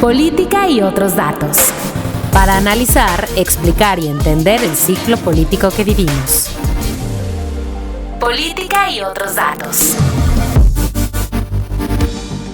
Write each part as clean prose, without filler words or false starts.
Política y otros datos. Para analizar, explicar y entender el ciclo político que vivimos. Política y otros datos.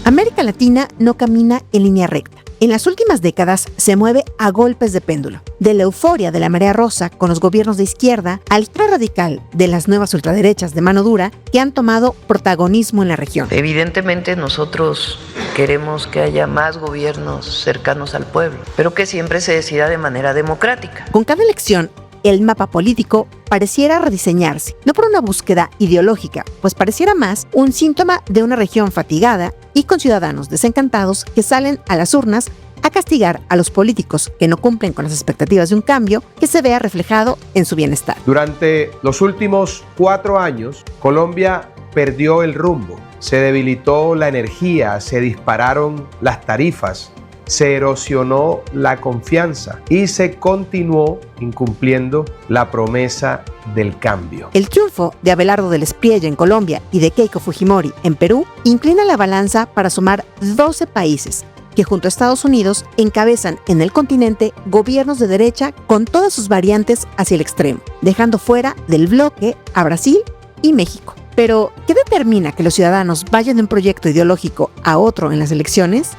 América Latina no camina en línea recta. En las últimas décadas se mueve a golpes de péndulo. De la euforia de la marea rosa con los gobiernos de izquierda al ultra radical de las nuevas ultraderechas de mano dura que han tomado protagonismo en la región. Evidentemente nosotros queremos que haya más gobiernos cercanos al pueblo, pero que siempre se decida de manera democrática. Con cada elección, el mapa político pareciera rediseñarse, no por una búsqueda ideológica, pues pareciera más un síntoma de una región fatigada y con ciudadanos desencantados que salen a las urnas a castigar a los políticos que no cumplen con las expectativas de un cambio que se vea reflejado en su bienestar. Durante los últimos 4 años, Colombia perdió el rumbo, se debilitó la energía, se dispararon las tarifas, se erosionó la confianza y se continuó incumpliendo la promesa del cambio. El triunfo de Abelardo del Espriella en Colombia y de Keiko Fujimori en Perú inclina la balanza para sumar 12 países que junto a Estados Unidos encabezan en el continente gobiernos de derecha con todas sus variantes hacia el extremo, dejando fuera del bloque a Brasil y México. Pero, ¿qué determina que los ciudadanos vayan de un proyecto ideológico a otro en las elecciones?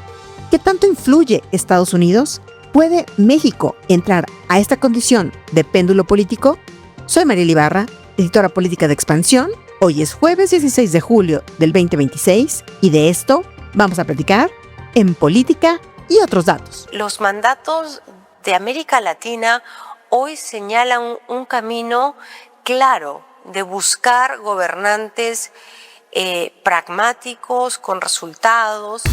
¿Qué tanto influye Estados Unidos? ¿Puede México entrar a esta condición de péndulo político? Soy Mariela Ibarra, editora política de Expansión. Hoy es jueves 16 de julio del 2026 y de esto vamos a platicar en Política y otros datos. Los mandatos de América Latina hoy señalan un camino claro de buscar gobernantes pragmáticos, con resultados.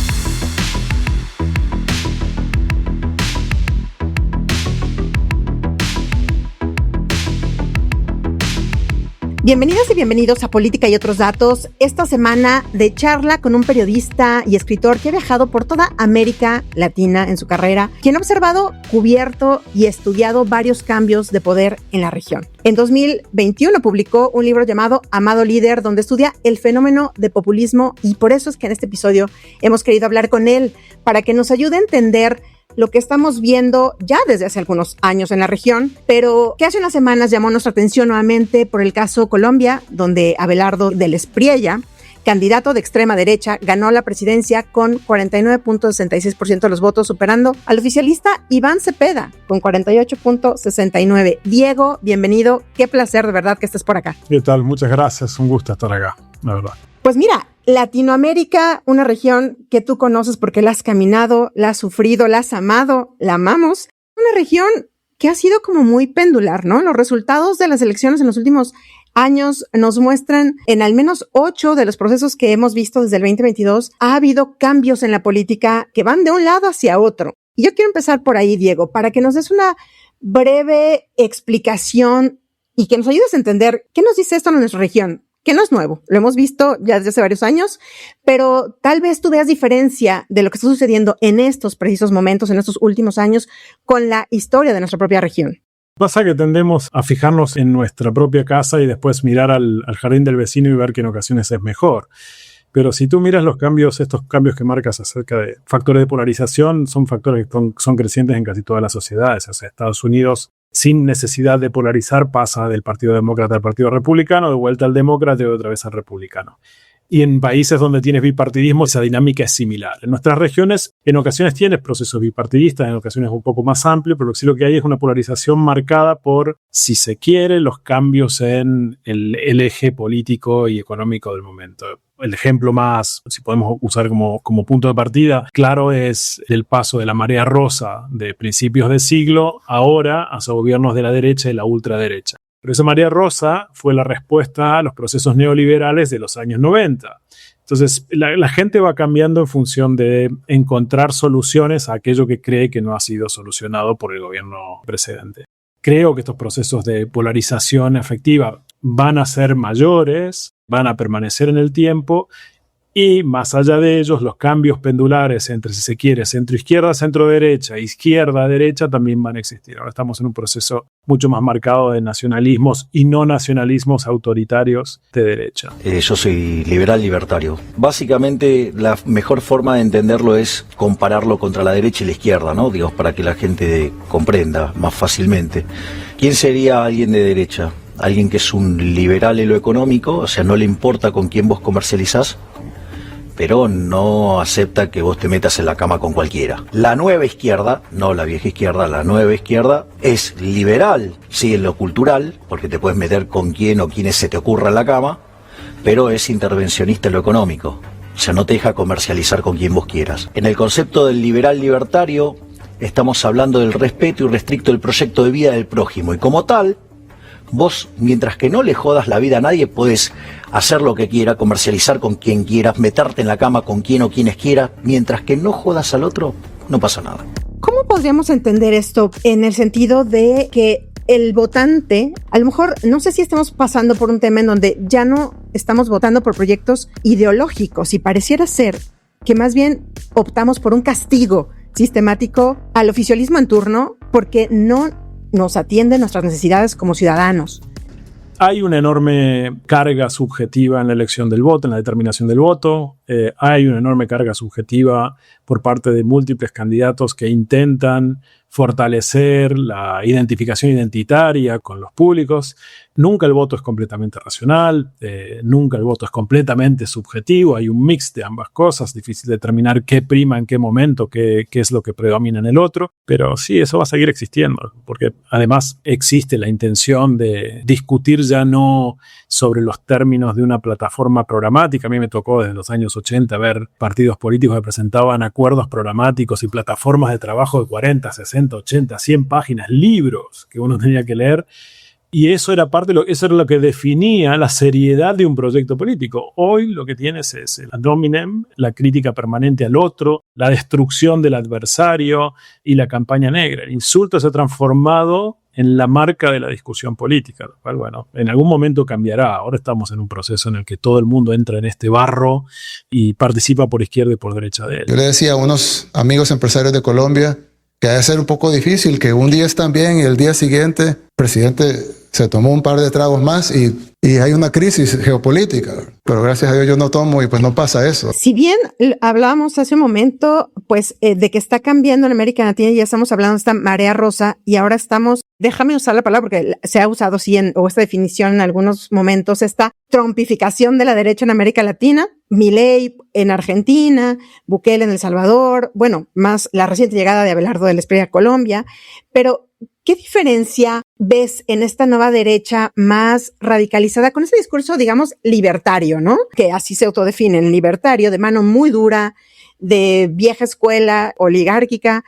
Bienvenidas y bienvenidos a Política y otros datos. Esta semana de charla con un periodista y escritor que ha viajado por toda América Latina en su carrera, quien ha observado, cubierto y estudiado varios cambios de poder en la región. En 2021 publicó un libro llamado Amado Líder, donde estudia el fenómeno de populismo y por eso es que en este episodio hemos querido hablar con él para que nos ayude a entender lo que estamos viendo ya desde hace algunos años en la región, pero que hace unas semanas llamó nuestra atención nuevamente por el caso Colombia, donde Abelardo del Espriella, candidato de extrema derecha, ganó la presidencia con 49.66% de los votos, superando al oficialista Iván Cepeda con 48.69%. Diego, bienvenido. Qué placer de verdad que estés por acá. ¿Qué tal? Muchas gracias. Un gusto estar acá, la verdad. Pues mira, Latinoamérica, una región que tú conoces porque la has caminado, la has sufrido, la has amado, la amamos. Una región que ha sido como muy pendular, ¿no? Los resultados de las elecciones en los últimos años nos muestran en al menos 8 de los procesos que hemos visto desde el 2022, ha habido cambios en la política que van de un lado hacia otro. Y yo quiero empezar por ahí, Diego, para que nos des una breve explicación y que nos ayudes a entender qué nos dice esto en nuestra región. Que no es nuevo, lo hemos visto ya desde hace varios años, pero tal vez tú veas diferencia de lo que está sucediendo en estos precisos momentos, en estos últimos años, con la historia de nuestra propia región. Pasa que tendemos a fijarnos en nuestra propia casa y después mirar al jardín del vecino y ver que en ocasiones es mejor. Pero si tú miras estos cambios que marcas acerca de factores de polarización, son factores que son crecientes en casi todas las sociedades. O sea, Estados Unidos, sin necesidad de polarizar, pasa del Partido Demócrata al Partido Republicano, de vuelta al Demócrata y otra vez al Republicano. Y en países donde tienes bipartidismo, esa dinámica es similar. En nuestras regiones, en ocasiones tienes procesos bipartidistas, en ocasiones un poco más amplios, pero sí lo que hay es una polarización marcada por, si se quiere, los cambios en el eje político y económico del momento. El ejemplo más, si podemos usar como punto de partida, claro, es el paso de la marea rosa de principios de siglo ahora hacia gobiernos de la derecha y la ultraderecha. Pero esa marea rosa fue la respuesta a los procesos neoliberales de los años 90. Entonces, la gente va cambiando en función de encontrar soluciones a aquello que cree que no ha sido solucionado por el gobierno precedente. Creo que estos procesos de polarización efectiva van a ser mayores, van a permanecer en el tiempo Y más allá de ellos, los cambios pendulares entre, si se quiere, centro-izquierda, centro-derecha, izquierda-derecha también van a existir. Ahora estamos en un proceso mucho más marcado de nacionalismos y no nacionalismos autoritarios de derecha. Yo soy liberal libertario. Básicamente la mejor forma de entenderlo es compararlo contra la derecha y la izquierda, ¿no? Digamos, para que la gente comprenda más fácilmente. ¿Quién sería alguien de derecha? Alguien que es un liberal en lo económico, o sea, no le importa con quién vos comercializás, pero no acepta que vos te metas en la cama con cualquiera. La nueva izquierda, no la vieja izquierda, la nueva izquierda es liberal, sí, en lo cultural, porque te puedes meter con quién o quienes se te ocurra en la cama, pero es intervencionista en lo económico. O sea, no te deja comercializar con quien vos quieras. En el concepto del liberal libertario, estamos hablando del respeto irrestricto del proyecto de vida del prójimo, y como tal, vos, mientras que no le jodas la vida a nadie, puedes hacer lo que quiera, comercializar con quien quieras, meterte en la cama con quien o quienes quieras, mientras que no jodas al otro, no pasa nada. ¿Cómo podríamos entender esto en el sentido de que el votante, a lo mejor, no sé si estamos pasando por un tema en donde ya no estamos votando por proyectos ideológicos y pareciera ser que más bien optamos por un castigo sistemático al oficialismo en turno porque no nos atiende nuestras necesidades como ciudadanos? Hay una enorme carga subjetiva en la elección del voto, en la determinación del voto. Hay una enorme carga subjetiva por parte de múltiples candidatos que intentan fortalecer la identificación identitaria con los públicos. Nunca el voto es completamente racional, nunca el voto es completamente subjetivo, hay un mix de ambas cosas, difícil determinar qué prima en qué momento, qué es lo que predomina en el otro, pero sí, eso va a seguir existiendo, porque además existe la intención de discutir ya no sobre los términos de una plataforma programática. A mí me tocó desde los años 80 ver partidos políticos que presentaban acuerdos programáticos y plataformas de trabajo de 40, 60, 80, 100 páginas, libros que uno tenía que leer. Y eso era eso era lo que definía la seriedad de un proyecto político. Hoy lo que tienes es el ad hominem, la crítica permanente al otro, la destrucción del adversario y la campaña negra. El insulto se ha transformado en la marca de la discusión política, lo cual, bueno, en algún momento cambiará. Ahora estamos en un proceso en el que todo el mundo entra en este barro y participa por izquierda y por derecha de él. Yo le decía a unos amigos empresarios de Colombia que debe ser un poco difícil, que un día están bien y el día siguiente el presidente se tomó un par de tragos más y hay una crisis geopolítica. Pero gracias a Dios yo no tomo y pues no pasa eso. Si bien hablábamos hace un momento pues de que está cambiando en América Latina, ya estamos hablando de esta marea rosa y ahora estamos, déjame usar la palabra porque se ha usado sí o esta definición en algunos momentos, esta trumpificación de la derecha en América Latina, Milei en Argentina, Bukele en El Salvador, bueno, más la reciente llegada de Abelardo del Espriella a Colombia, pero ¿qué diferencia ves en esta nueva derecha más radicalizada con ese discurso, digamos, libertario, ¿no? Que así se autodefinen, libertario, de mano muy dura, de vieja escuela, oligárquica.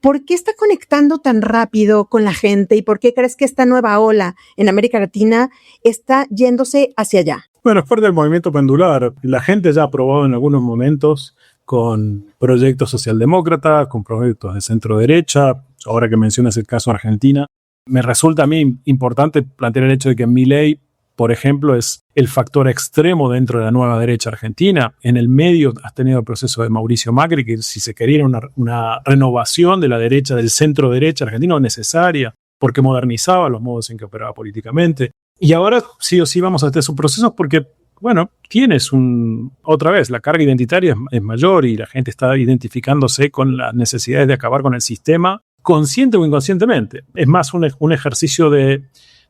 ¿Por qué está conectando tan rápido con la gente y por qué crees que esta nueva ola en América Latina está yéndose hacia allá? Bueno, es parte del movimiento pendular. La gente ya ha probado en algunos momentos con proyectos socialdemócratas, con proyectos de centro-derecha. Ahora que mencionas el caso Argentina, me resulta a mí importante plantear el hecho de que Milei, por ejemplo, es el factor extremo dentro de la nueva derecha argentina. En el medio has tenido el proceso de Mauricio Macri, que si se quería una renovación de la derecha, del centro-derecha argentino necesaria, porque modernizaba los modos en que operaba políticamente. Y ahora sí o sí vamos a esos procesos porque, bueno, tienes otra vez, la carga identitaria es mayor y la gente está identificándose con las necesidades de acabar con el sistema, consciente o inconscientemente. Es más un ejercicio de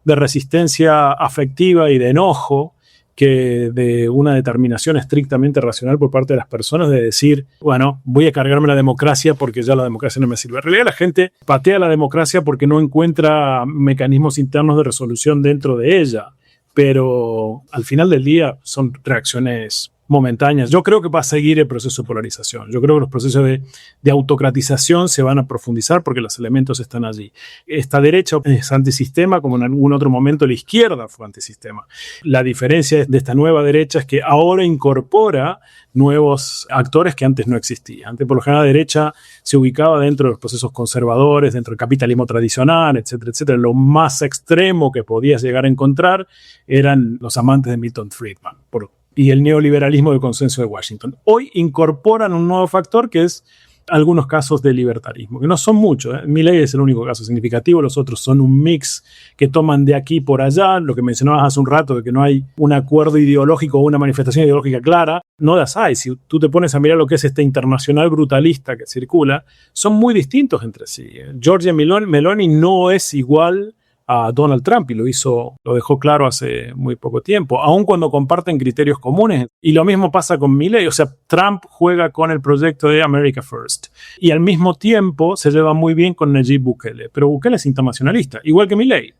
resistencia afectiva y de enojo que de una determinación estrictamente racional por parte de las personas de decir, bueno, voy a cargarme la democracia porque ya la democracia no me sirve. En realidad la gente patea la democracia porque no encuentra mecanismos internos de resolución dentro de ella, pero al final del día son reacciones momentáneas. Yo creo que va a seguir el proceso de polarización. Yo creo que los procesos de autocratización se van a profundizar porque los elementos están allí. Esta derecha es antisistema, como en algún otro momento la izquierda fue antisistema. La diferencia de esta nueva derecha es que ahora incorpora nuevos actores que antes no existían. Antes, por lo general, la derecha se ubicaba dentro de los procesos conservadores, dentro del capitalismo tradicional, etcétera, etcétera. Lo más extremo que podías llegar a encontrar eran los amantes de Milton Friedman, por y el neoliberalismo del consenso de Washington. Hoy incorporan un nuevo factor que es algunos casos de libertarismo, que no son muchos. Milei es el único caso significativo, los otros son un mix que toman de aquí por allá, lo que mencionabas hace un rato, de que no hay un acuerdo ideológico o una manifestación ideológica clara, no las hay. Si tú te pones a mirar lo que es este internacional brutalista que circula, son muy distintos entre sí. Giorgia Meloni no es igual a Donald Trump y lo dejó claro hace muy poco tiempo, aun cuando comparten criterios comunes. Y lo mismo pasa con Milei, o sea, Trump juega con el proyecto de America First y al mismo tiempo se lleva muy bien con Nayib Bukele, pero Bukele es internacionalista, igual que Milei.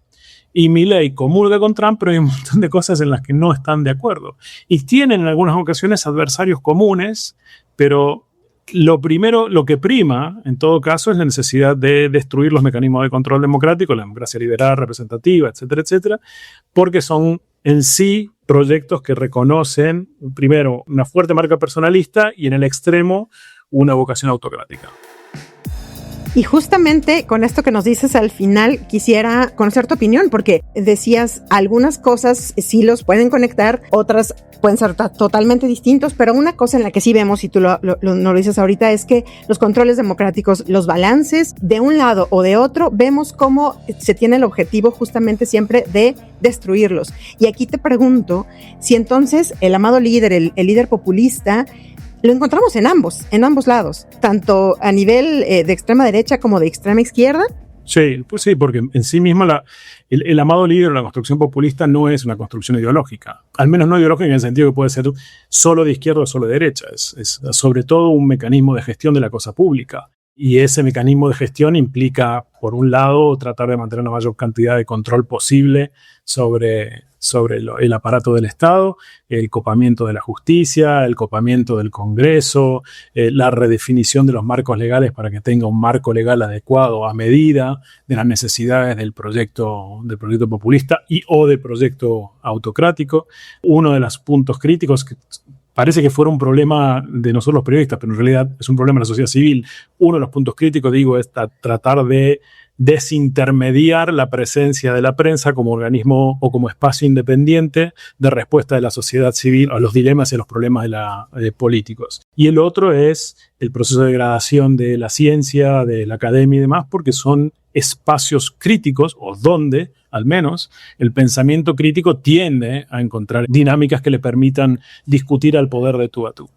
Y Milei comulga con Trump, pero hay un montón de cosas en las que no están de acuerdo. Y tienen en algunas ocasiones adversarios comunes, pero lo que prima, en todo caso, es la necesidad de destruir los mecanismos de control democrático, la democracia liberal, representativa, etcétera, etcétera, porque son en sí proyectos que reconocen, primero, una fuerte marca personalista y en el extremo, una vocación autocrática. Y justamente con esto que nos dices al final, quisiera conocer tu opinión, porque decías algunas cosas sí los pueden conectar, otras pueden ser totalmente distintos, pero una cosa en la que sí vemos, y tú no lo dices ahorita, es que los controles democráticos, los balances de un lado o de otro, vemos cómo se tiene el objetivo justamente siempre de destruirlos. Y aquí te pregunto si entonces el amado líder, el líder populista, lo encontramos en ambos lados, tanto a nivel de extrema derecha como de extrema izquierda. Sí, pues sí, porque en sí misma el amado líder, la construcción populista, no es una construcción ideológica. Al menos no ideológica en el sentido que puede ser solo de izquierda o solo de derecha. Es sobre todo un mecanismo de gestión de la cosa pública. Y ese mecanismo de gestión implica, por un lado, tratar de mantener la mayor cantidad de control posible sobre el aparato del Estado, el copamiento de la justicia, el copamiento del Congreso, la redefinición de los marcos legales para que tenga un marco legal adecuado a medida de las necesidades del proyecto populista y o del proyecto autocrático. Uno de los puntos críticos que parece que fuera un problema de nosotros los periodistas, pero en realidad es un problema de la sociedad civil. Uno de los puntos críticos, es tratar de desintermediar la presencia de la prensa como organismo o como espacio independiente de respuesta de la sociedad civil a los dilemas y a los problemas políticos. Y el otro es el proceso de degradación de la ciencia, de la academia y demás, porque son espacios críticos, o donde, al menos, el pensamiento crítico tiende a encontrar dinámicas que le permitan discutir al poder de tú a tú.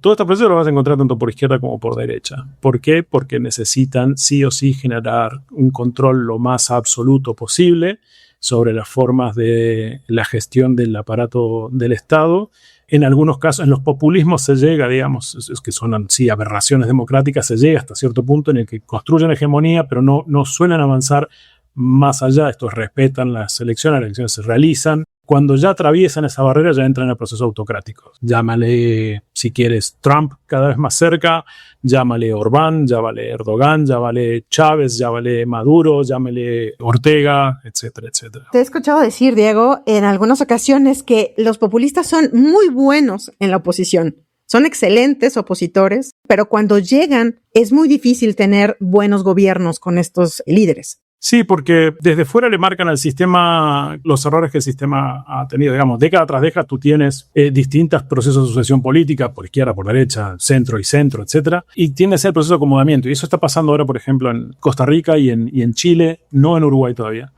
Todo este proceso lo vas a encontrar tanto por izquierda como por derecha. ¿Por qué? Porque necesitan sí o sí generar un control lo más absoluto posible sobre las formas de la gestión del aparato del Estado. En algunos casos, en los populismos se llega, es que son sí, aberraciones democráticas, se llega hasta cierto punto en el que construyen hegemonía, pero no suelen avanzar más allá. Estos respetan las elecciones se realizan. Cuando ya atraviesan esa barrera, ya entran en el proceso autocrático. Llámale, si quieres, Trump cada vez más cerca, llámale Orbán, llámale Erdogan, llámale Chávez, llámale Maduro, llámale Ortega, etcétera, etcétera. Te he escuchado decir, Diego, en algunas ocasiones que los populistas son muy buenos en la oposición. Son excelentes opositores, pero cuando llegan es muy difícil tener buenos gobiernos con estos líderes. Sí, porque desde fuera le marcan al sistema los errores que el sistema ha tenido. Década tras década tú tienes distintos procesos de sucesión política, por izquierda, por derecha, centro, etcétera, y tienes el proceso de acomodamiento. Y eso está pasando ahora, por ejemplo, en Costa Rica y en Chile, no en Uruguay todavía.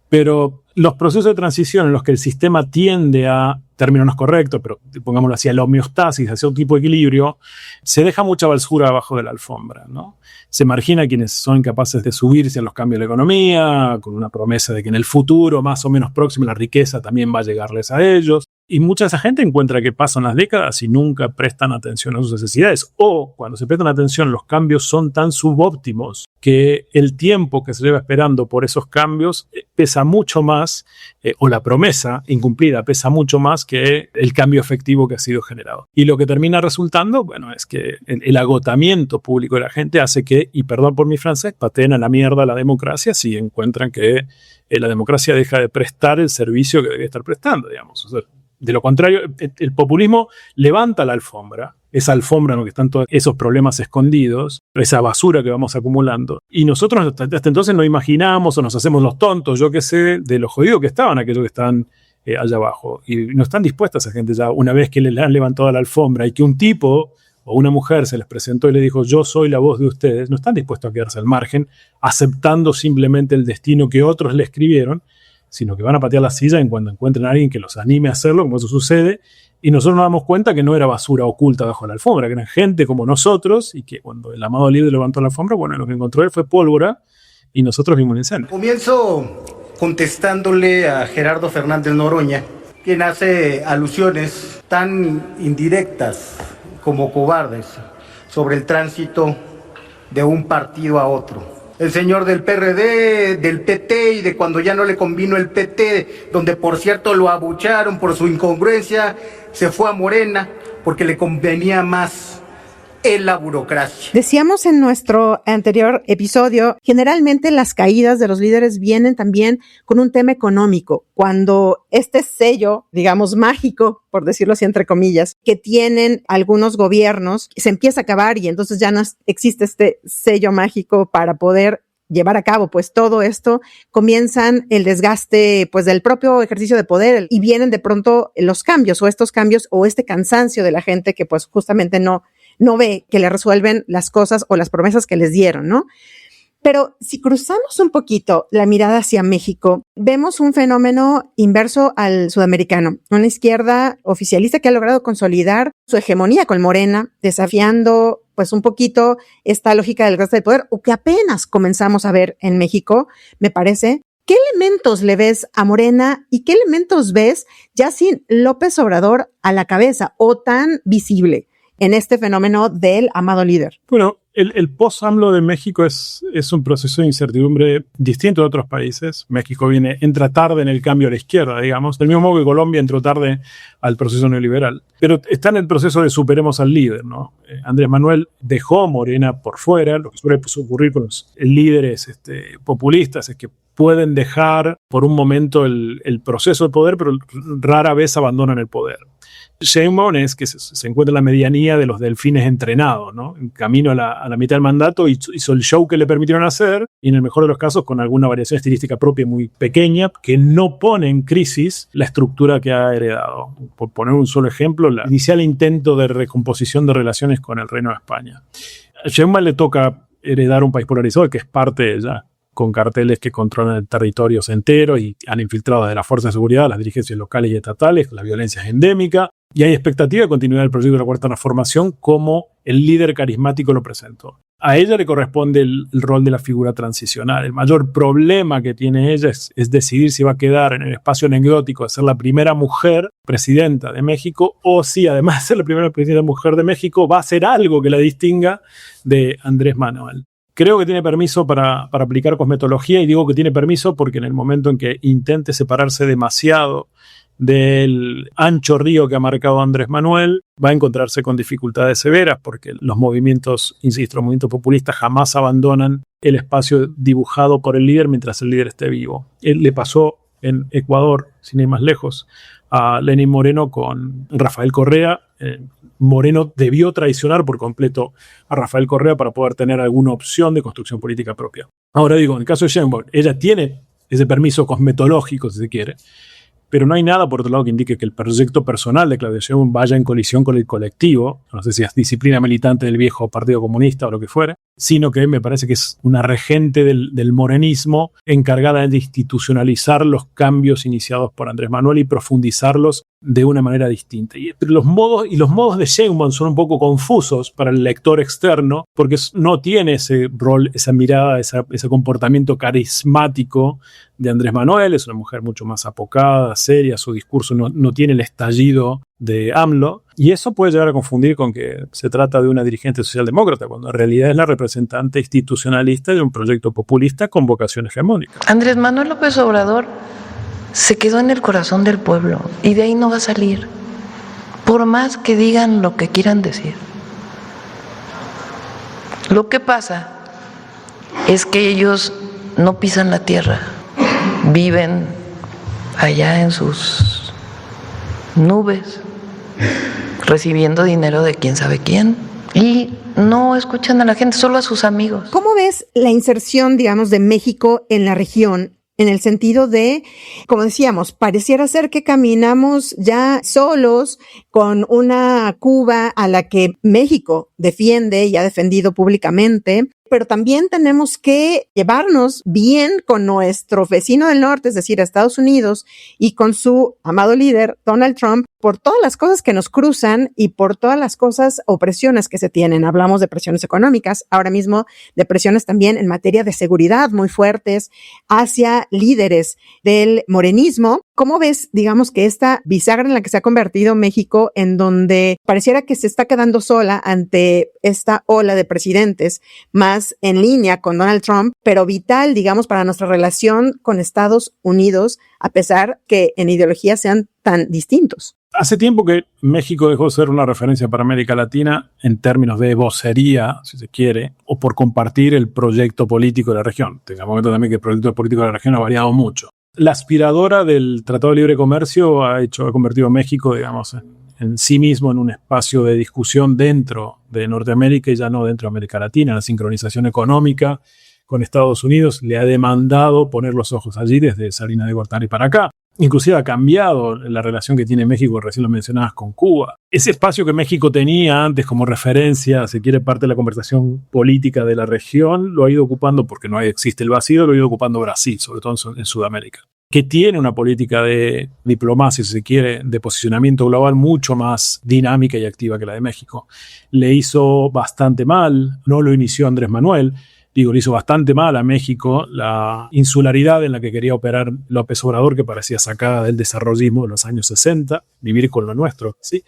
Pero los procesos de transición en los que el sistema tiende a, término no es correcto, pero pongámoslo así, a la homeostasis, hacia un tipo de equilibrio, se deja mucha basura abajo de la alfombra, ¿no? Se margina a quienes son incapaces de subirse a los cambios de la economía, con una promesa de que en el futuro, más o menos próximo, la riqueza también va a llegarles a ellos. Y mucha de esa gente encuentra que pasan las décadas y nunca prestan atención a sus necesidades. O cuando se prestan atención, los cambios son tan subóptimos que el tiempo que se lleva esperando por esos cambios pesa mucho más, o la promesa incumplida pesa mucho más que el cambio efectivo que ha sido generado. Y lo que termina resultando, es que el agotamiento público de la gente hace que, y perdón por mi francés, pateen a la mierda la democracia si encuentran que la democracia deja de prestar el servicio que debe estar prestando, O sea, de lo contrario, el populismo levanta la alfombra, esa alfombra en la que están todos esos problemas escondidos, esa basura que vamos acumulando. Y nosotros hasta entonces no imaginamos o nos hacemos los tontos, yo qué sé, de lo jodido que estaban aquellos que están allá abajo. Y no están dispuestas esa gente ya, una vez que le han levantado la alfombra y que un tipo o una mujer se les presentó y le dijo yo soy la voz de ustedes, no están dispuestos a quedarse al margen, aceptando simplemente el destino que otros le escribieron, sino que van a patear la silla en cuando encuentren a alguien que los anime a hacerlo, como eso sucede, y nosotros nos damos cuenta que no era basura oculta bajo la alfombra, que eran gente como nosotros, y que cuando el amado líder levantó la alfombra, bueno, lo que encontró él fue pólvora, y nosotros vimos un incendio. Comienzo contestándole a Gerardo Fernández Noroña, quien hace alusiones tan indirectas como cobardes sobre el tránsito de un partido a otro. El señor del PRD, del PT y de cuando ya no le convino el PT, donde por cierto lo abucharon por su incongruencia, se fue a Morena porque le convenía más en la burocracia. Decíamos en nuestro anterior episodio, generalmente las caídas de los líderes vienen también con un tema económico. Cuando este sello, digamos mágico, por decirlo así entre comillas, que tienen algunos gobiernos, se empieza a acabar y entonces ya no existe este sello mágico para poder llevar a cabo pues todo esto, comienzan el desgaste pues del propio ejercicio de poder y vienen de pronto los cambios o estos cambios o este cansancio de la gente que pues justamente no ve que le resuelven las cosas o las promesas que les dieron, ¿no? Pero si cruzamos un poquito la mirada hacia México, vemos un fenómeno inverso al sudamericano, una izquierda oficialista que ha logrado consolidar su hegemonía con Morena, desafiando pues un poquito esta lógica del gasto de poder, o que apenas comenzamos a ver en México, me parece. ¿Qué elementos le ves a Morena y qué elementos ves ya sin López Obrador a la cabeza o tan visible en este fenómeno del amado líder? Bueno, el post-AMLO de México es un proceso de incertidumbre distinto de otros países. México entra tarde en el cambio a la izquierda, digamos, del mismo modo que Colombia entró tarde al proceso neoliberal. Pero está en el proceso de superemos al líder, ¿no? Andrés Manuel dejó Morena por fuera. Lo que suele ocurrir con los líderes populistas es que pueden dejar por un momento el proceso de poder, pero rara vez abandonan el poder. Sheinbaum es que se encuentra en la medianía de los delfines entrenados, ¿no? En camino a la mitad del mandato hizo el show que le permitieron hacer y en el mejor de los casos con alguna variación estilística propia muy pequeña que no pone en crisis la estructura que ha heredado. Por poner un solo ejemplo, el inicial intento de recomposición de relaciones con el Reino de España. A Sheinbaum le toca heredar un país polarizado que es parte de ella, con carteles que controlan territorios enteros y han infiltrado desde la fuerza de seguridad, las dirigencias locales y estatales, la violencia es endémica, y hay expectativa de continuidad del proyecto de la Cuarta Transformación como el líder carismático lo presentó. A ella le corresponde el rol de la figura transicional. El mayor problema que tiene ella es decidir si va a quedar en el espacio anecdótico de ser la primera mujer presidenta de México o si además de ser la primera presidenta mujer de México va a hacer algo que la distinga de Andrés Manuel. Creo que tiene permiso para aplicar cosmetología y digo que tiene permiso porque en el momento en que intente separarse demasiado del ancho río que ha marcado Andrés Manuel, va a encontrarse con dificultades severas porque los movimientos, insisto, los movimientos populistas jamás abandonan el espacio dibujado por el líder mientras el líder esté vivo. Le pasó en Ecuador, sin ir más lejos, a Lenín Moreno con Rafael Correa. Moreno debió traicionar por completo a Rafael Correa para poder tener alguna opción de construcción política propia. Ahora digo, en el caso de Sheinbaum, ella tiene ese permiso cosmetológico, si se quiere, pero no hay nada, por otro lado, que indique que el proyecto personal de Claudia Sheinbaum vaya en colisión con el colectivo, no sé si es disciplina militante del viejo Partido Comunista o lo que fuere, sino que me parece que es una regente del morenismo encargada de institucionalizar los cambios iniciados por Andrés Manuel y profundizarlos de una manera distinta. Pero los modos de Sheinbaum son un poco confusos para el lector externo porque no tiene ese rol, esa mirada, ese comportamiento carismático de Andrés Manuel. Es una mujer mucho más apocada, seria, su discurso no tiene el estallido de AMLO, y eso puede llegar a confundir con que se trata de una dirigente socialdemócrata, cuando en realidad es la representante institucionalista de un proyecto populista con vocación hegemónica. Andrés Manuel López Obrador se quedó en el corazón del pueblo y de ahí no va a salir, por más que digan lo que quieran decir. Lo que pasa es que ellos no pisan la tierra, viven allá en sus nubes, recibiendo dinero de quién sabe quién, y no escuchan a la gente, solo a sus amigos. ¿Cómo ves la inserción, digamos, de México en la región en el sentido de, como decíamos, pareciera ser que caminamos ya solos con una Cuba a la que México defiende y ha defendido públicamente, pero también tenemos que llevarnos bien con nuestro vecino del norte, es decir, Estados Unidos, y con su amado líder, Donald Trump, por todas las cosas que nos cruzan y por todas las cosas o presiones que se tienen. Hablamos de presiones económicas, ahora mismo de presiones también en materia de seguridad muy fuertes hacia líderes del morenismo. ¿Cómo ves, digamos, que esta bisagra en la que se ha convertido México, en donde pareciera que se está quedando sola ante esta ola de presidentes más en línea con Donald Trump, pero vital, digamos, para nuestra relación con Estados Unidos, a pesar que en ideología sean tan distintos? Hace tiempo que México dejó de ser una referencia para América Latina en términos de vocería, si se quiere, o por compartir el proyecto político de la región. Tengamos en cuenta también que el proyecto político de la región ha variado mucho. La aspiradora del Tratado de Libre Comercio ha convertido a México, digamos, en sí mismo en un espacio de discusión dentro de Norteamérica y ya no dentro de América Latina. La sincronización económica con Estados Unidos le ha demandado poner los ojos allí desde Salinas de Gortari para acá. Inclusive ha cambiado la relación que tiene México, recién lo mencionabas, con Cuba. Ese espacio que México tenía antes como referencia, si quiere, parte de la conversación política de la región, lo ha ido ocupando, porque no existe el vacío, lo ha ido ocupando Brasil, sobre todo en Sudamérica, que tiene una política de diplomacia, si se quiere, de posicionamiento global mucho más dinámica y activa que la de México. Le hizo bastante mal, no lo inició Andrés Manuel, le hizo bastante mal a México la insularidad en la que quería operar López Obrador, que parecía sacada del desarrollismo de los años 60, vivir con lo nuestro, ¿sí?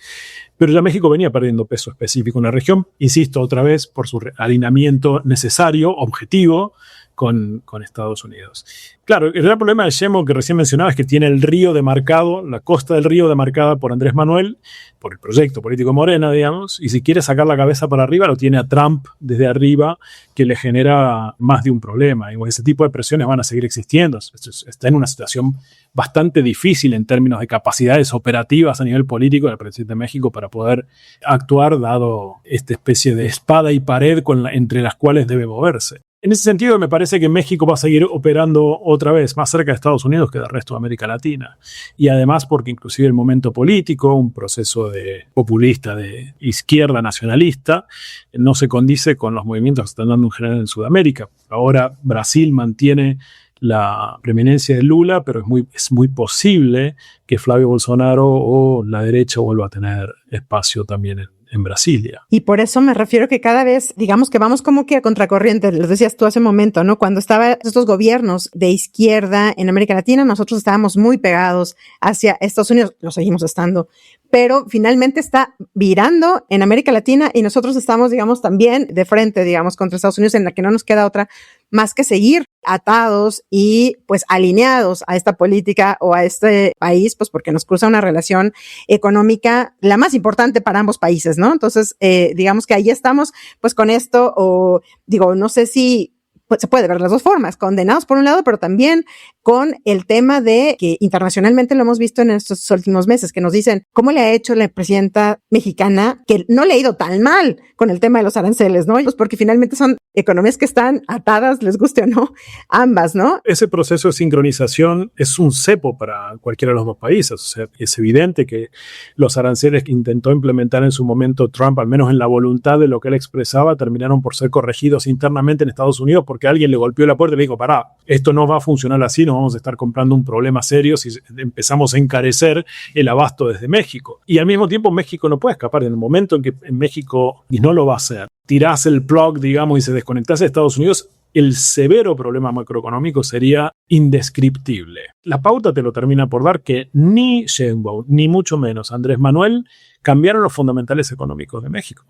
Pero ya México venía perdiendo peso específico en la región, insisto otra vez, por su alineamiento necesario, objetivo, con Estados Unidos. Claro, el gran problema de Sheinbaum que recién mencionaba es que tiene el río demarcado, la costa del río demarcada por Andrés Manuel, por el proyecto político de Morena, digamos, y si quiere sacar la cabeza para arriba, lo tiene a Trump desde arriba, que le genera más de un problema. Y ese tipo de presiones van a seguir existiendo. Está en una situación bastante difícil en términos de capacidades operativas a nivel político del presidente de México para poder actuar, dado esta especie de espada y pared entre las cuales debe moverse. En ese sentido, me parece que México va a seguir operando otra vez más cerca de Estados Unidos que del resto de América Latina. Y además porque inclusive el momento político, un proceso populista de izquierda nacionalista, no se condice con los movimientos que se están dando en general en Sudamérica. Ahora Brasil mantiene la preeminencia de Lula, pero es muy posible que Flavio Bolsonaro o la derecha vuelva a tener espacio también en Brasilia. Y por eso me refiero que cada vez, digamos que vamos como que a contracorriente, lo decías tú hace un momento, ¿no? Cuando estaban estos gobiernos de izquierda en América Latina, nosotros estábamos muy pegados hacia Estados Unidos, lo seguimos estando, pero finalmente está virando en América Latina y nosotros estamos, digamos, también de frente, digamos, contra Estados Unidos, en la que no nos queda otra más que seguir atados y pues alineados a esta política o a este país, pues porque nos cruza una relación económica la más importante para ambos países, ¿no? Entonces, digamos que ahí estamos pues con esto, o digo, no sé si pues, se puede ver las dos formas, condenados por un lado, pero también con el tema de que internacionalmente lo hemos visto en estos últimos meses, que nos dicen cómo le ha hecho la presidenta mexicana, que no le ha ido tan mal con el tema de los aranceles, ¿no? Pues porque finalmente son economías que están atadas, les guste o no, ambas, ¿no? Ese proceso de sincronización es un cepo para cualquiera de los dos países. O sea, es evidente que los aranceles que intentó implementar en su momento Trump, al menos en la voluntad de lo que él expresaba, terminaron por ser corregidos internamente en Estados Unidos porque alguien le golpeó la puerta y le dijo, pará, esto no va a funcionar así, no vamos a estar comprando un problema serio si empezamos a encarecer el abasto desde México. Y al mismo tiempo México no puede escapar. En el momento en que en México, y no lo va a hacer, tirás el plug, digamos, y se desconectás de Estados Unidos, el severo problema macroeconómico sería indescriptible. La pauta te lo termina por dar que ni Sheinbaum, ni mucho menos Andrés Manuel cambiaron los fundamentales económicos de México.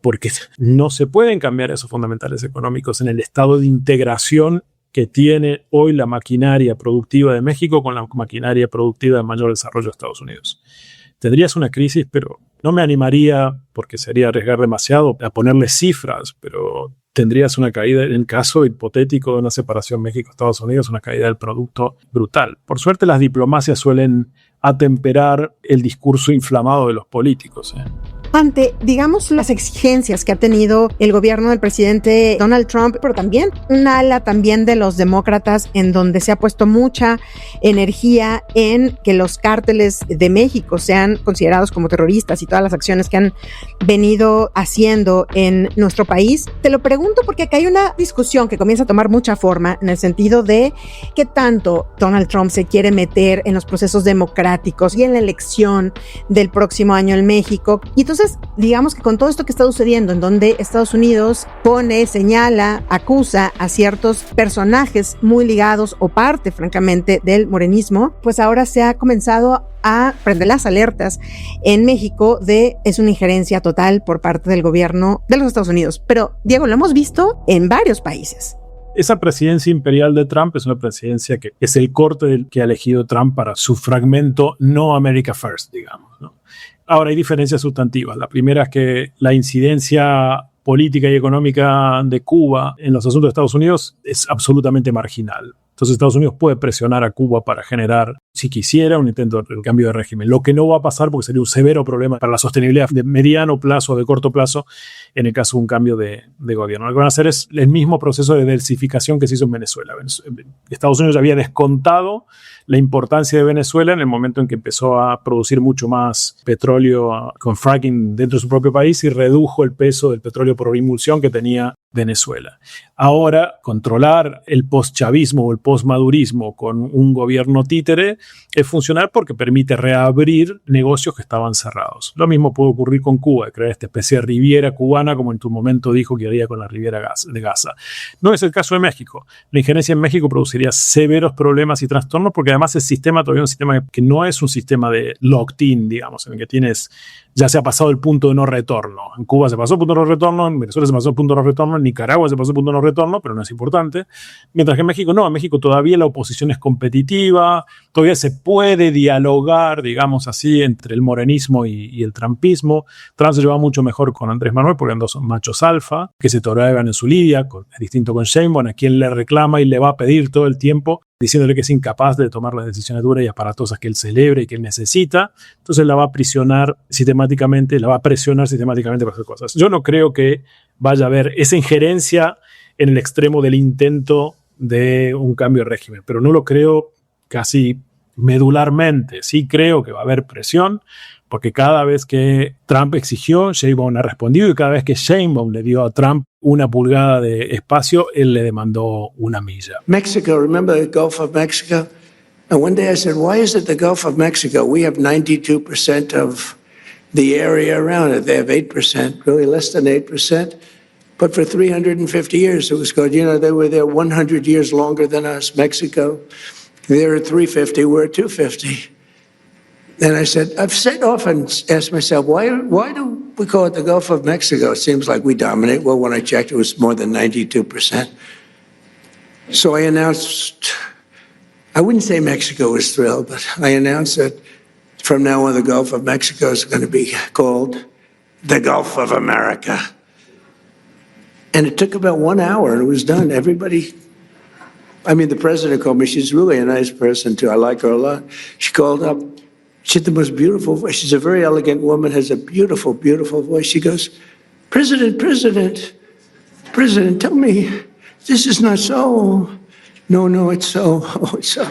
Porque no se pueden cambiar esos fundamentales económicos en el estado de integración que tiene hoy la maquinaria productiva de México con la maquinaria productiva de mayor desarrollo de Estados Unidos. Tendrías una crisis, pero no me animaría, porque sería arriesgar demasiado, a ponerle cifras, pero tendrías una caída, en el caso hipotético de una separación México-Estados Unidos, una caída del producto brutal. Por suerte las diplomacias suelen atemperar el discurso inflamado de los políticos, Ante, digamos, las exigencias que ha tenido el gobierno del presidente Donald Trump, pero también una ala también de los demócratas, en donde se ha puesto mucha energía en que los cárteles de México sean considerados como terroristas y todas las acciones que han venido haciendo en nuestro país. Te lo pregunto porque acá hay una discusión que comienza a tomar mucha forma en el sentido de qué tanto Donald Trump se quiere meter en los procesos democráticos y en la elección del próximo año en México. Y entonces, digamos que con todo esto que está sucediendo, en donde Estados Unidos pone, señala, acusa a ciertos personajes muy ligados o parte, francamente, del morenismo, pues ahora se ha comenzado a prender las alertas en México de es una injerencia total por parte del gobierno de los Estados Unidos. Pero, Diego, lo hemos visto en varios países. Esa presidencia imperial de Trump es una presidencia que es el corte que ha elegido Trump para su fragmento no America First, digamos, ¿no? Ahora hay diferencias sustantivas. La primera es que la incidencia política y económica de Cuba en los asuntos de Estados Unidos es absolutamente marginal. Entonces Estados Unidos puede presionar a Cuba para generar, si quisiera, un intento de cambio de régimen. Lo que no va a pasar porque sería un severo problema para la sostenibilidad de mediano plazo o de corto plazo en el caso de un cambio de gobierno. Lo que van a hacer es el mismo proceso de diversificación que se hizo en Venezuela. Estados Unidos ya había descontado la importancia de Venezuela en el momento en que empezó a producir mucho más petróleo con fracking dentro de su propio país y redujo el peso del petróleo por emulsión que tenía Venezuela. Ahora, controlar el postchavismo o el postmadurismo con un gobierno títere es funcional porque permite reabrir negocios que estaban cerrados. Lo mismo puede ocurrir con Cuba, crear esta especie de riviera cubana, como en tu momento dijo que haría con la riviera de Gaza. No es el caso de México. La injerencia en México produciría severos problemas y trastornos porque además el sistema todavía es un sistema que no es un sistema de locked-in, digamos, en el que tienes, ya se ha pasado el punto de no retorno. En Cuba se pasó el punto de no retorno, en Venezuela se pasó el punto de no retorno, en Nicaragua se pasó el punto de no retorno, pero no es importante. Mientras que en México no, en México todavía la oposición es competitiva, todavía se puede dialogar, digamos así, entre el morenismo y el trumpismo. Trump se lleva mucho mejor con Andrés Manuel porque eran dos machos alfa que se toreaban en su lidia, es distinto con Sheinbaum, a quien le reclama y le va a pedir todo el tiempo diciéndole que es incapaz de tomar las decisiones duras y aparatosas que él celebra y que él necesita. Entonces la va a presionar sistemáticamente para hacer cosas. Yo no creo que vaya a haber esa injerencia en el extremo del intento de un cambio de régimen, pero no lo creo casi medularmente. Sí creo que va a haber presión, porque cada vez que Trump exigió, Sheinbaum ha respondido, y cada vez que Sheinbaum le dio a Trump una pulgada de espacio, él le demandó una milla. Mexico, remember the Gulf of Mexico? And one day I said, why is it the Gulf of Mexico? We have 92% of the area around it. They have 8%, really less than 8%. But for 350 years it was good. You know, they were there 100 years longer than us, Mexico. They're at 350, we're at 250. And I said, I've said often, asked myself, why do we call it the Gulf of Mexico? It seems like we dominate. Well, when I checked, it was more than 92%. So I announced, I wouldn't say Mexico was thrilled, but I announced that from now on, the Gulf of Mexico is going to be called the Gulf of America. And it took about 1 hour, and it was done. Everybody, I mean, the president called me. She's really a nice person, too. I like her a lot. She called up. She had the most beautiful voice. She's a very elegant woman, has a beautiful, beautiful voice. She goes, President, tell me, this is not so. No, it's so. Oh, it's so.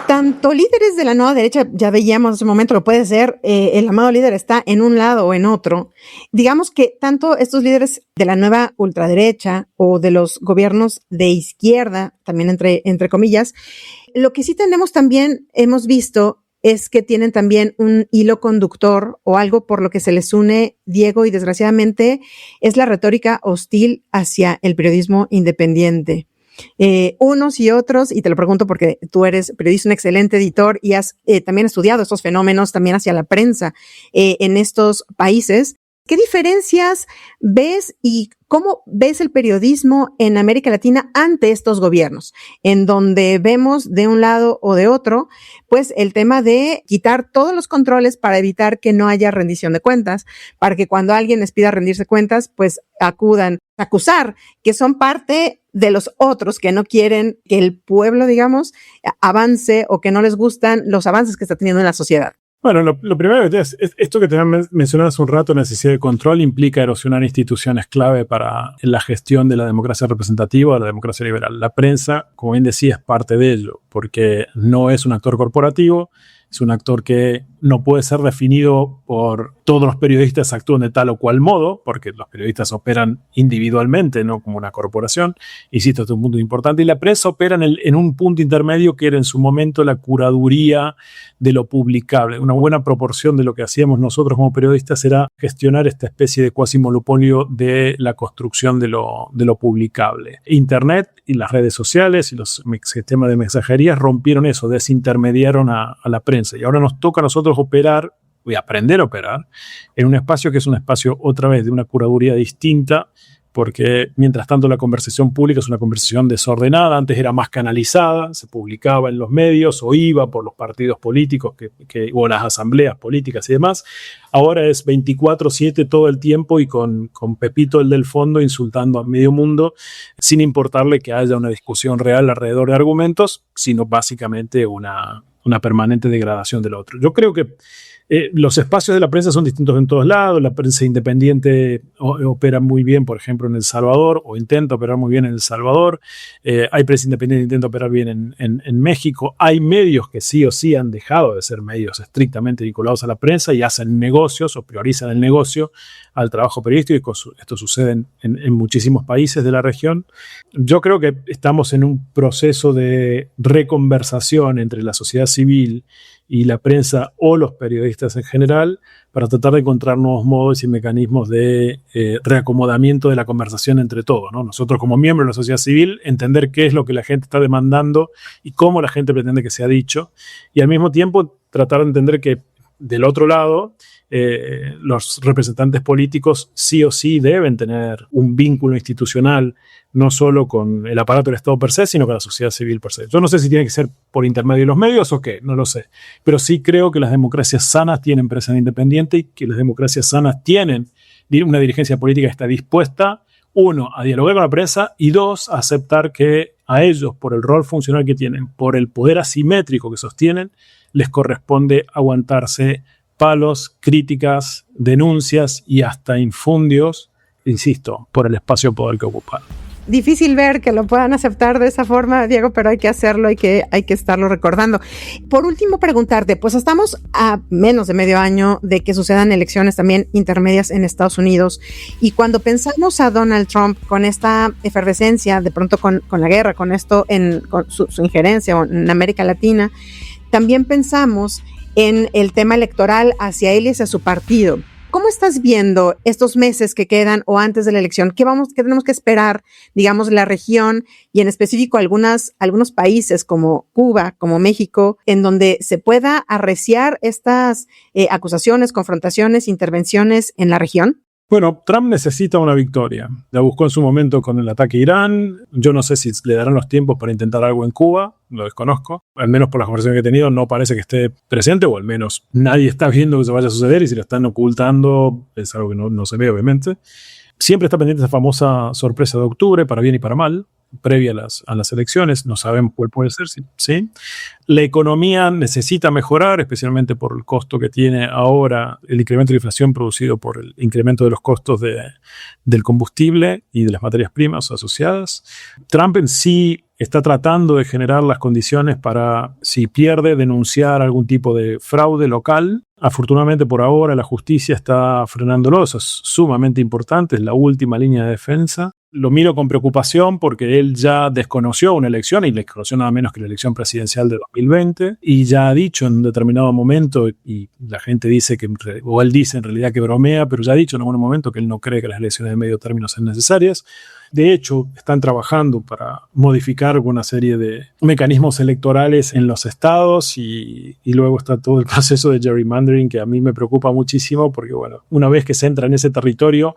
Tanto líderes de la nueva derecha, ya veíamos hace un momento, lo puede ser, el amado líder está en un lado o en otro. Digamos que tanto estos líderes de la nueva ultraderecha o de los gobiernos de izquierda, también entre comillas, lo que sí tenemos también, hemos visto, es que tienen también un hilo conductor o algo por lo que se les une, Diego, y desgraciadamente es la retórica hostil hacia el periodismo independiente. Unos y otros, y te lo pregunto porque tú eres periodista, un excelente editor y has también estudiado estos fenómenos también hacia la prensa en estos países. ¿Qué diferencias ves y cómo ves el periodismo en América Latina ante estos gobiernos? En donde vemos de un lado o de otro, pues el tema de quitar todos los controles para evitar que no haya rendición de cuentas, para que cuando alguien les pida rendirse cuentas, pues acudan a acusar que son parte de los otros que no quieren que el pueblo, digamos, avance o que no les gustan los avances que está teniendo en la sociedad. Bueno, lo primero que es esto que te mencionaba hace un rato, necesidad de control, implica erosionar instituciones clave para la gestión de la democracia representativa o la democracia liberal. La prensa, como bien decía, es parte de ello, porque no es un actor corporativo, es un actor que no puede ser definido por todos los periodistas actúan de tal o cual modo, porque los periodistas operan individualmente, no como una corporación. Insisto, este es un punto importante. Y la prensa opera en un punto intermedio que era en su momento la curaduría de lo publicable. Una buena proporción de lo que hacíamos nosotros como periodistas era gestionar esta especie de cuasi monopolio de la construcción de lo publicable. Internet y las redes sociales y los sistemas de mensajería rompieron eso, desintermediaron a la prensa. Y ahora nos toca a nosotros operar y aprender a operar en un espacio que es un espacio otra vez de una curaduría distinta, porque mientras tanto la conversación pública es una conversación desordenada, antes era más canalizada, se publicaba en los medios o iba por los partidos políticos o las asambleas políticas y demás. Ahora es 24/7 todo el tiempo y con Pepito el del fondo insultando a medio mundo sin importarle que haya una discusión real alrededor de argumentos, sino básicamente una permanente degradación del otro. Yo creo que los espacios de la prensa son distintos en todos lados. La prensa independiente opera muy bien, por ejemplo, en El Salvador, o intenta operar muy bien en El Salvador. Hay prensa independiente que intenta operar bien en México. Hay medios que sí o sí han dejado de ser medios estrictamente vinculados a la prensa y hacen negocios o priorizan el negocio al trabajo periodístico. Esto sucede en muchísimos países de la región. Yo creo que estamos en un proceso de reconversación entre la sociedad civil y la prensa o los periodistas en general para tratar de encontrar nuevos modos y mecanismos de reacomodamiento de la conversación entre todos, ¿no? Nosotros como miembros de la sociedad civil entender qué es lo que la gente está demandando y cómo la gente pretende que sea dicho, y al mismo tiempo tratar de entender que del otro lado los representantes políticos sí o sí deben tener un vínculo institucional no solo con el aparato del Estado per se, sino con la sociedad civil per se. Yo no sé si tiene que ser por intermedio de los medios o qué, no lo sé. Pero sí creo que las democracias sanas tienen prensa independiente y que las democracias sanas tienen una dirigencia política que está dispuesta, uno, a dialogar con la prensa y dos, a aceptar que a ellos, por el rol funcional que tienen, por el poder asimétrico que sostienen, les corresponde aguantarse palos, críticas, denuncias y hasta infundios, insisto, por el espacio de poder que ocupan. Difícil ver que lo puedan aceptar de esa forma, Diego, pero hay que hacerlo, hay que estarlo recordando. Por último, preguntarte, pues estamos a menos de medio año de que sucedan elecciones también intermedias en Estados Unidos, y cuando pensamos a Donald Trump con esta efervescencia, de pronto con la guerra, con esto, con su injerencia en América Latina, también pensamos en el tema electoral hacia él y hacia su partido. ¿Cómo estás viendo estos meses que quedan o antes de la elección? ¿Qué tenemos que esperar, digamos, la región y en específico algunos países como Cuba, como México, en donde se pueda arreciar estas acusaciones, confrontaciones, intervenciones en la región? Bueno, Trump necesita una victoria. La buscó en su momento con el ataque a Irán. Yo no sé si le darán los tiempos para intentar algo en Cuba, lo desconozco. Al menos por las conversaciones que he tenido no parece que esté presente, o al menos nadie está viendo que se vaya a suceder, y si lo están ocultando es algo que no se ve, obviamente. Siempre está pendiente esa famosa sorpresa de octubre, para bien y para mal, previa a las elecciones. No sabemos cuál puede ser, ¿sí? La economía necesita mejorar, especialmente por el costo que tiene ahora el incremento de inflación producido por el incremento de los costos del combustible y de las materias primas asociadas. Trump en sí está tratando de generar las condiciones para, si pierde, denunciar algún tipo de fraude local. Afortunadamente, por ahora, la justicia está frenándolo. Eso es sumamente importante, es la última línea de defensa. Lo miro con preocupación porque él ya desconoció una elección, y desconoció nada menos que la elección presidencial de 2020, y ya ha dicho en un determinado momento, y la gente dice o él dice en realidad que bromea, pero ya ha dicho en algún momento que él no cree que las elecciones de medio término sean necesarias. De hecho, están trabajando para modificar una serie de mecanismos electorales en los estados, y luego está todo el proceso de gerrymandering, que a mí me preocupa muchísimo porque, bueno, una vez que se entra en ese territorio,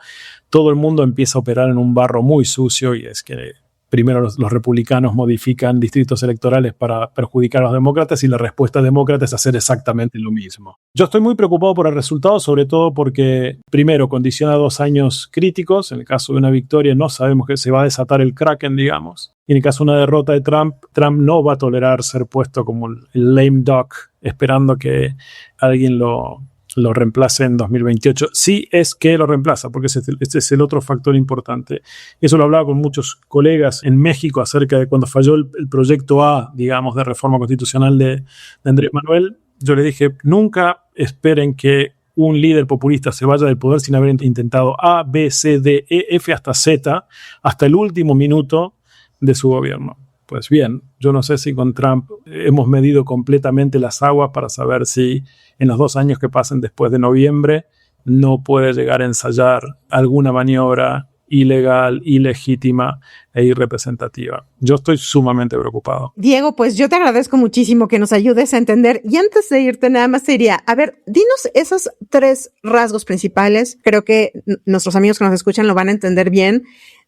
todo el mundo empieza a operar en un barro muy sucio, y es que primero los republicanos modifican distritos electorales para perjudicar a los demócratas y la respuesta demócrata es hacer exactamente lo mismo. Yo estoy muy preocupado por el resultado, sobre todo porque, primero, condiciona 2 años críticos. En el caso de una victoria no sabemos que se va a desatar el Kraken, digamos. Y en el caso de una derrota de Trump no va a tolerar ser puesto como el lame duck, esperando que alguien lo reemplace en 2028. Sí es que lo reemplaza, porque este es el otro factor importante. Eso lo hablaba con muchos colegas en México acerca de cuando falló el proyecto A, digamos, de reforma constitucional de Andrés Manuel. Yo le dije, nunca esperen que un líder populista se vaya del poder sin haber intentado A, B, C, D, E, F hasta Z, hasta el último minuto de su gobierno. Pues bien, yo no sé si con Trump hemos medido completamente las aguas para saber si en los 2 años que pasen después de noviembre no puede llegar a ensayar alguna maniobra ilegal, ilegítima e irrepresentativa. Yo estoy sumamente preocupado. Diego, pues yo te agradezco muchísimo que nos ayudes a entender. Y antes de irte, nada más te diría, a ver, dinos esos 3 rasgos principales, creo que nuestros amigos que nos escuchan lo van a entender bien,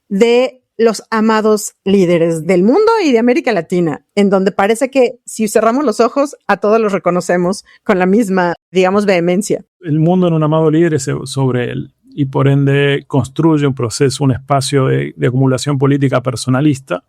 de los amados líderes del mundo y de América Latina, en donde parece que si cerramos los ojos, a todos los reconocemos con la misma, digamos, vehemencia. El mundo en un amado líder es sobre él y por ende construye un proceso, un espacio de acumulación política personalista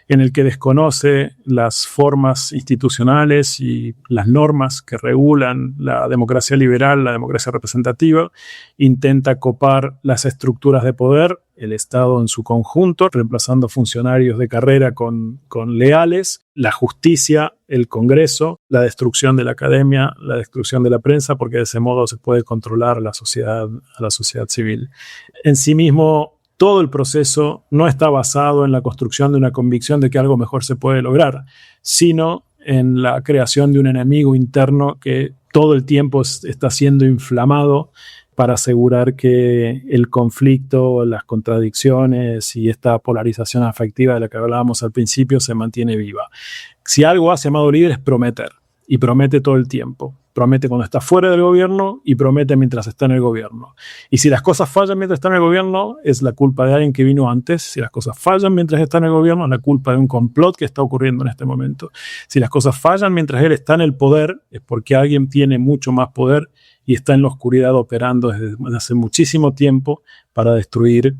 en el que desconoce las formas institucionales y las normas que regulan la democracia liberal, la democracia representativa, intenta copar las estructuras de poder, el Estado en su conjunto, reemplazando funcionarios de carrera con leales, la justicia, el Congreso, la destrucción de la academia, la destrucción de la prensa, porque de ese modo se puede controlar a la sociedad civil. En sí mismo, todo el proceso no está basado en la construcción de una convicción de que algo mejor se puede lograr, sino en la creación de un enemigo interno que todo el tiempo está siendo inflamado para asegurar que el conflicto, las contradicciones y esta polarización afectiva de la que hablábamos al principio se mantiene viva. Si algo hace Amado Líder es prometer, y promete todo el tiempo. Promete cuando está fuera del gobierno y promete mientras está en el gobierno. Y si las cosas fallan mientras está en el gobierno, es la culpa de alguien que vino antes. Si las cosas fallan mientras está en el gobierno, es la culpa de un complot que está ocurriendo en este momento. Si las cosas fallan mientras él está en el poder, es porque alguien tiene mucho más poder y está en la oscuridad operando desde hace muchísimo tiempo para destruir,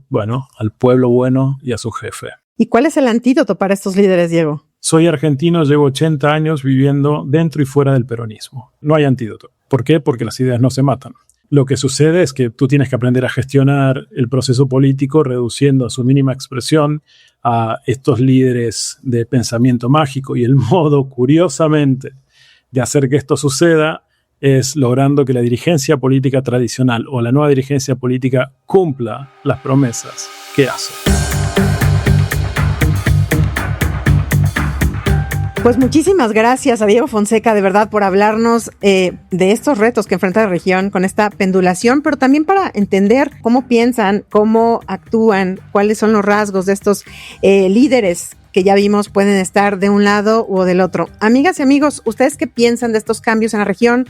al pueblo bueno y a su jefe. ¿Y cuál es el antídoto para estos líderes, Diego? Soy argentino, llevo 80 años viviendo dentro y fuera del peronismo. No hay antídoto. ¿Por qué? Porque las ideas no se matan. Lo que sucede es que tú tienes que aprender a gestionar el proceso político reduciendo a su mínima expresión a estos líderes de pensamiento mágico. Y el modo, curiosamente, de hacer que esto suceda es logrando que la dirigencia política tradicional o la nueva dirigencia política cumpla las promesas que hace. Pues muchísimas gracias a Diego Fonseca, de verdad, por hablarnos de estos retos que enfrenta la región con esta pendulación, pero también para entender cómo piensan, cómo actúan, cuáles son los rasgos de estos líderes que ya vimos pueden estar de un lado o del otro. Amigas y amigos, ¿ustedes qué piensan de estos cambios en la región?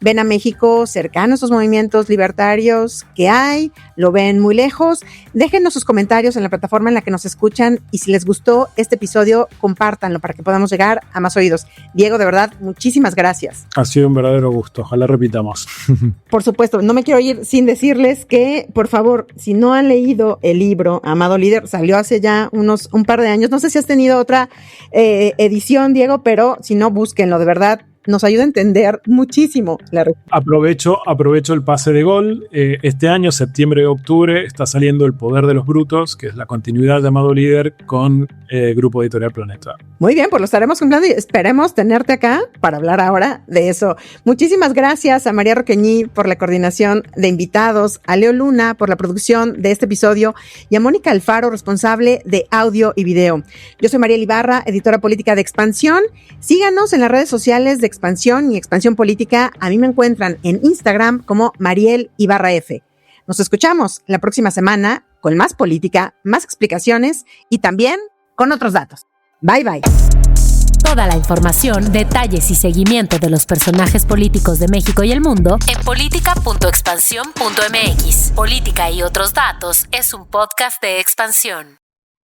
¿Ven a México cercano a estos movimientos libertarios que hay? ¿Lo ven muy lejos? Déjenos sus comentarios en la plataforma en la que nos escuchan y si les gustó este episodio, compártanlo para que podamos llegar a más oídos. Diego, de verdad, muchísimas gracias. Ha sido un verdadero gusto. Ojalá repitamos. Por supuesto, no me quiero ir sin decirles que, por favor, si no han leído el libro Amado Líder, salió hace ya un par de años. No sé si has tenido otra edición, Diego, pero si no, búsquenlo, de verdad. Nos ayuda a entender muchísimo la región. Aprovecho el pase de gol. Este año, septiembre y octubre, está saliendo El Poder de los Brutos, que es la continuidad de Amado Líder con Grupo Editorial Planeta. Muy bien, pues lo estaremos cumpliendo y esperemos tenerte acá para hablar ahora de eso. Muchísimas gracias a María Roqueñí por la coordinación de invitados, a Leo Luna por la producción de este episodio y a Mónica Alfaro, responsable de audio y video. Yo soy Mariel Ibarra, editora política de Expansión. Síganos en las redes sociales de Expansión y Expansión Política. A mí me encuentran en Instagram como Mariel Ibarra F. Nos escuchamos la próxima semana con más política, más explicaciones y también con otros datos. Bye, bye. Toda la información, detalles y seguimiento de los personajes políticos de México y el mundo en política.expansión.mx. Política y otros datos es un podcast de Expansión.